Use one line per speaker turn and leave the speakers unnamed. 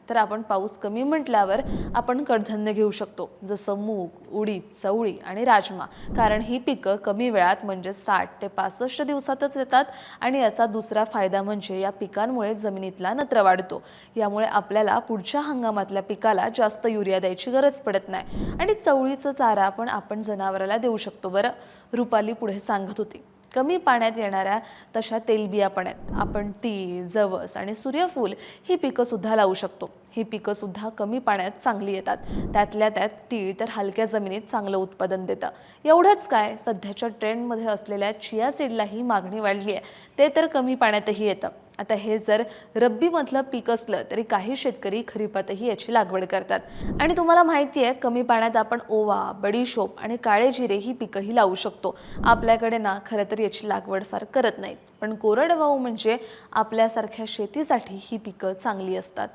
तर आपण पाऊस कमी म्हटल्यावर आपण कडधान्य घेऊ शकतो, जसं मूग, उडीद, चवळी आणि राजमा, कारण ही पिकं कमी वेळात म्हणजे 60 ते 65 दिवसातच येतात. आणि याचा दुसरा फायदा म्हणजे या पिकांमुळे जमिनीतला नत्र वाढतो. यामुळे आपल्याला पुढच्या हंगामातल्या पिकाला जास्त युरिया द्यायची गरज पडत नाही. आणि चवळीचा चारा पण आपण जनावराला देऊ शकतो बरं, रुपाली पुढे सांगत होती. कमी पाण्यात येणाऱ्या तशा तेलबिया पण आहेत. आपण तीळ, जवस आणि सूर्यफूल ही पिकं सुद्धा लावू शकतो. ही पिकं सुद्धा कमी पाण्यात चांगली येतात. त्यातल्या त्यात तीळ तर हलक्या जमिनीत चांगलं उत्पादन देतं. एवढंच काय, सध्याच्या ट्रेंडमध्ये असलेल्या चिया सीडलाही मागणी वाढली आहे. ते तर कमी पाण्यातही येतं. आता हे जर रब्बीमधलं पीक असलं तरी काही शेतकरी खरीपातही याची लागवड करतात. आणि तुम्हाला माहिती आहे, कमी पाण्यात आपण ओवा, बडीशोप आणि काळे जिरे ही पिकंही लावू शकतो. आपल्याकडे ना खरं तर याची लागवड फार करत नाहीत, पण कोरडवाहू म्हणजे आपल्यासारख्या शेतीसाठी ही पिकं चांगली असतात.